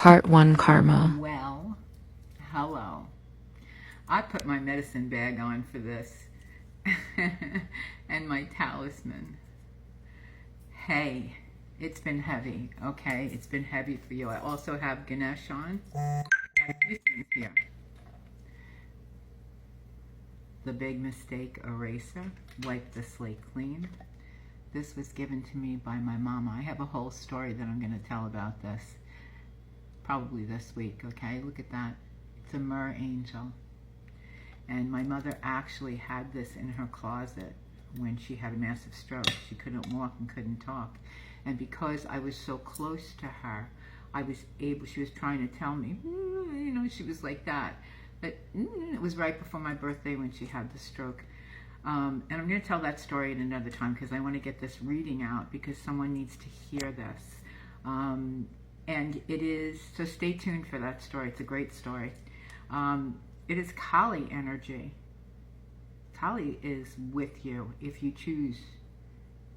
Part 1 Karma. Well, hello. I put my medicine bag on for this and my talisman. Hey, it's been heavy, okay? It's been heavy for you. I also have Ganesh on. A few things here. The Big Mistake Eraser. Wipe the slate clean. This was given to me by my mama. I have a whole story that I'm going to tell about this. Probably this week, okay? Look at that. It's a myrrh angel. And my mother actually had this in her closet when she had a massive stroke. She couldn't walk and couldn't talk. And because I was so close to her, I was able, she was trying to tell me, you know, she was like that. But it was right before my birthday when she had the stroke. And I'm going to tell that story at another time because I want to get this reading out because someone needs to hear this. And it is, so stay tuned for that story. It's a great story. It is Kali energy. Kali is with you if you choose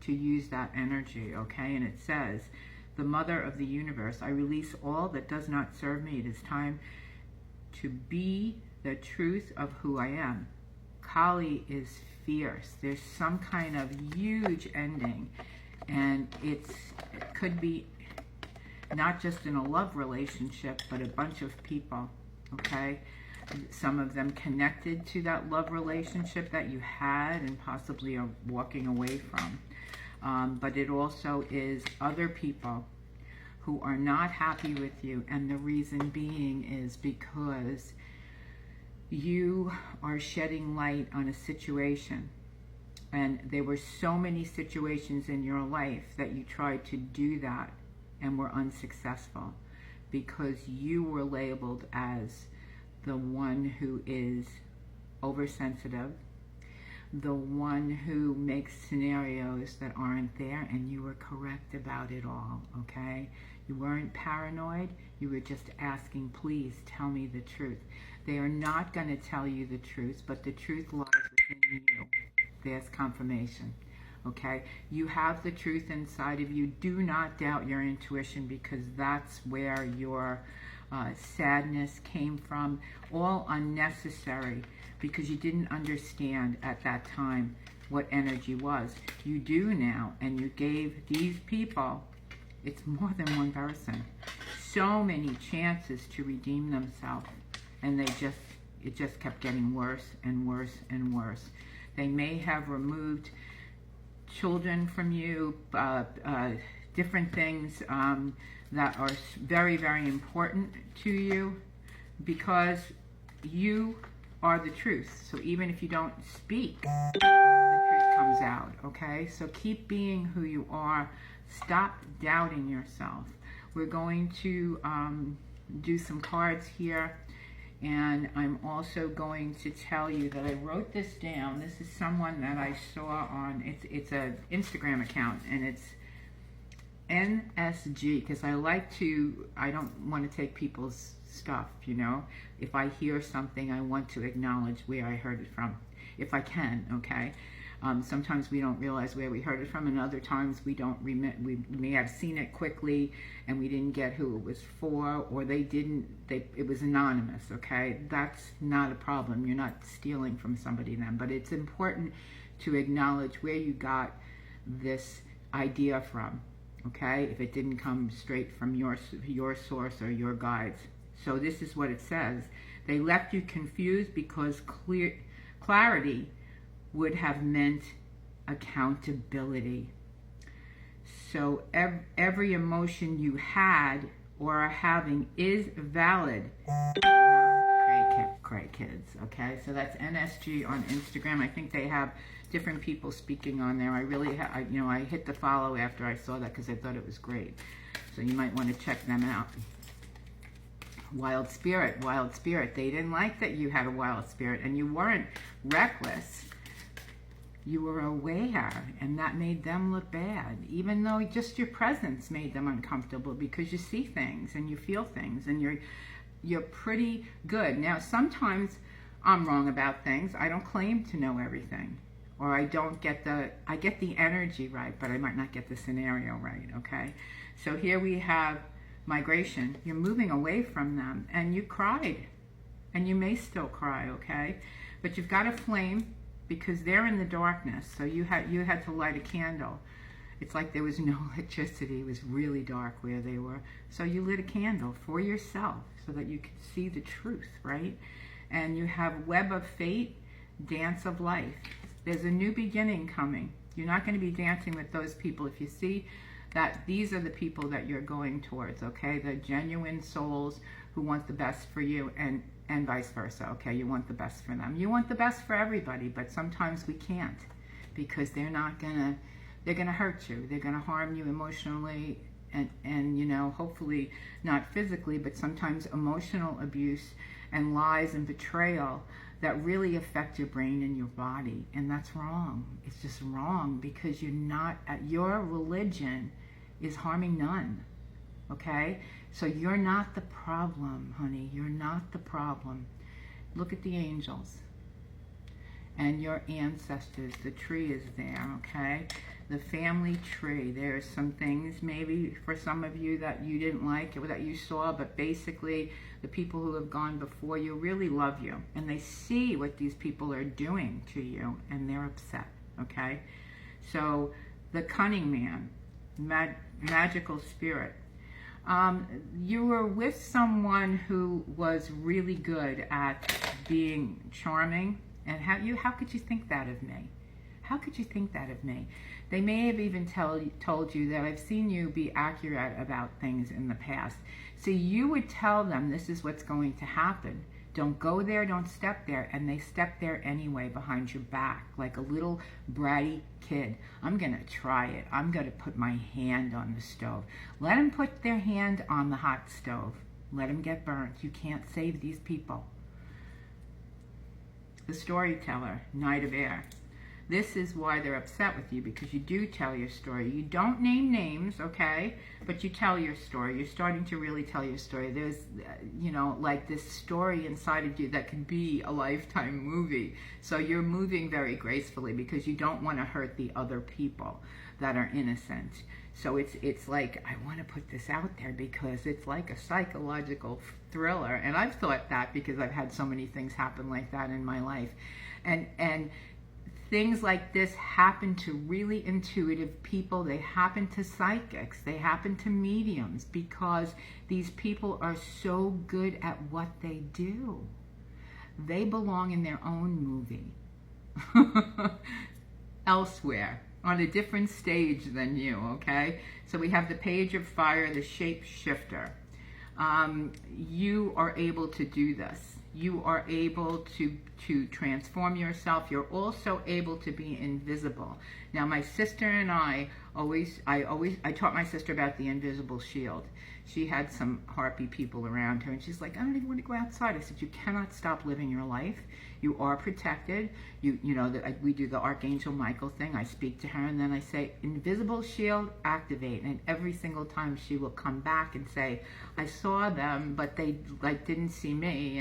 to use that energy, okay? And it says, the mother of the universe, I release all that does not serve me. It is time to be the truth of who I am. Kali is fierce. There's some kind of huge ending, and it could be not just in a love relationship, but a bunch of people, okay? Some of them connected to that love relationship that you had and possibly are walking away from. But it also is other people who are not happy with you, and the reason being is because you are shedding light on a situation. And there were so many situations in your life that you tried to do that and were unsuccessful because you were labeled as the one who is oversensitive, the one who makes scenarios that aren't there, and you were correct about it all, okay? You weren't paranoid, you were just asking, please tell me the truth. They are not going to tell you the truth, but the truth lies within you. There's confirmation. Okay, you have the truth inside of you. Do not doubt your intuition because that's where your sadness came from. All unnecessary because you didn't understand at that time what energy was. You do now, and you gave these people, it's more than one person, so many chances to redeem themselves, and it just kept getting worse and worse and worse. They may have removed children from you, different things that are very, very important to you because you are the truth. So even if you don't speak, the truth comes out, okay? So keep being who you are. Stop doubting yourself. We're going to do some cards here. And I'm also going to tell you that I wrote this down. This is someone that I saw on, it's an Instagram account, and it's NSG, because I don't want to take people's stuff, you know. If I hear something, I want to acknowledge where I heard it from, if I can, okay? Sometimes we don't realize where we heard it from, and other times we don't remember. We may have seen it quickly and we didn't get who it was for, or it was anonymous, okay? That's not a problem. You're not stealing from somebody then, but it's important to acknowledge where you got this idea from, okay? If it didn't come straight from your source or your guides. So this is what it says. They left you confused because clarity would have meant accountability. So every emotion you had or are having is valid. Great kids, okay? So that's NSG on Instagram. I think they have different people speaking on there. I really, I hit the follow after I saw that because I thought it was great. So you might want to check them out. Wild spirit. They didn't like that you had a wild spirit, and you weren't reckless. You were aware, and that made them look bad, even though just your presence made them uncomfortable because you see things and you feel things, and you're pretty good. Now, sometimes I'm wrong about things. I don't claim to know everything, or I get the energy right, but I might not get the scenario right, okay? So here we have migration, you're moving away from them, and you cried, and you may still cry, okay? But you've got a flame, because they're in the darkness, so you had to light a candle. It's like there was no electricity. It was really dark where they were. So you lit a candle for yourself so that you could see the truth, right? And you have web of fate, dance of life. There's a new beginning coming. You're not going to be dancing with those people. If you see that these are the people that you're going towards, okay? The genuine souls who want the best for you, and vice versa, okay? You want the best for them. You want the best for everybody, but sometimes we can't, because they're going to hurt you. They're going to harm you emotionally, and you know, hopefully not physically, but sometimes emotional abuse and lies and betrayal that really affect your brain and your body. And that's wrong. It's just wrong, because your religion is harming none. Okay? So you're not the problem, honey. You're not the problem. Look at the angels and your ancestors. The tree is there, okay? The family tree. There's some things maybe for some of you that you didn't like or that you saw, but basically the people who have gone before you really love you, and they see what these people are doing to you, and they're upset, okay? So the cunning man, magical spirit. You were with someone who was really good at being charming, and how could you think that of me? How could you think that of me? They may have even told you that I've seen you be accurate about things in the past. See, you would tell them this is what's going to happen. Don't go there, don't step there. And they step there anyway behind your back, like a little bratty kid. I'm going to try it. I'm going to put my hand on the stove. Let them put their hand on the hot stove. Let them get burnt. You can't save these people. The storyteller, Knight of Air. This is why they're upset with you, because you do tell your story. You don't name names, okay? But you tell your story. You're starting to really tell your story. There's, you know, like this story inside of you that can be a lifetime movie. So you're moving very gracefully because you don't want to hurt the other people that are innocent. So it's like, I want to put this out there because it's like a psychological thriller. And I've thought that because I've had so many things happen like that in my life. And things like this happen to really intuitive people. They happen to psychics. They happen to mediums, because these people are so good at what they do. They belong in their own movie. Elsewhere, on a different stage than you, okay? So we have the Page of Fire, the Shapeshifter. You are able to do this. You are able to transform yourself. You're also able to be invisible. Now, my sister and I taught my sister about the invisible shield. She had some harpy people around her, and she's like, I don't even want to go outside. I said, you cannot stop living your life. You are protected. You know, we do the Archangel Michael thing. I speak to her, and then I say, invisible shield, activate. And every single time she will come back and say, I saw them, but they didn't see me,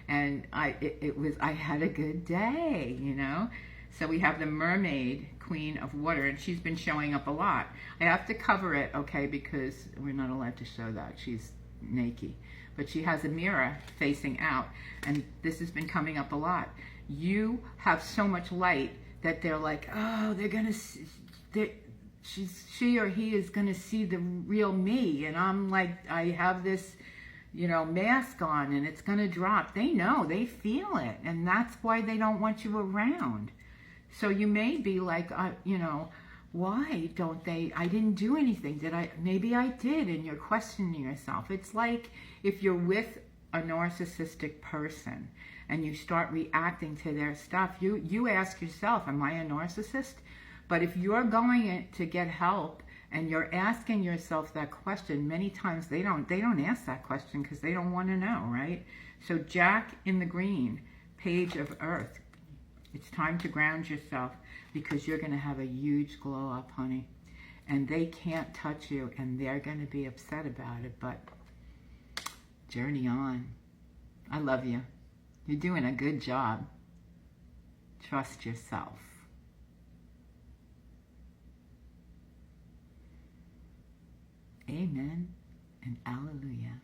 and I had a good day, you know. So we have the Mermaid, Queen of Water, and she's been showing up a lot. I have to cover it, okay, because we're not allowed to show that. She's naked. But she has a mirror facing out, and this has been coming up a lot. You have so much light that they're like, oh, they're going to see, she or he is going to see the real me, and I'm like, I have this, you know, mask on, and it's going to drop. They know, they feel it, and that's why they don't want you around. So you may be like, you know, why don't they, I didn't do anything. Maybe I did, and you're questioning yourself. It's like if you're with a narcissistic person and you start reacting to their stuff, you ask yourself, am I a narcissist? But if you're going to get help and you're asking yourself that question, many times they don't ask that question because they don't want to know, right? So Jack in the Green, Page of Earth. It's time to ground yourself, because you're going to have a huge glow up, honey. And they can't touch you, and they're going to be upset about it, but journey on. I love you. You're doing a good job. Trust yourself. Amen and alleluia.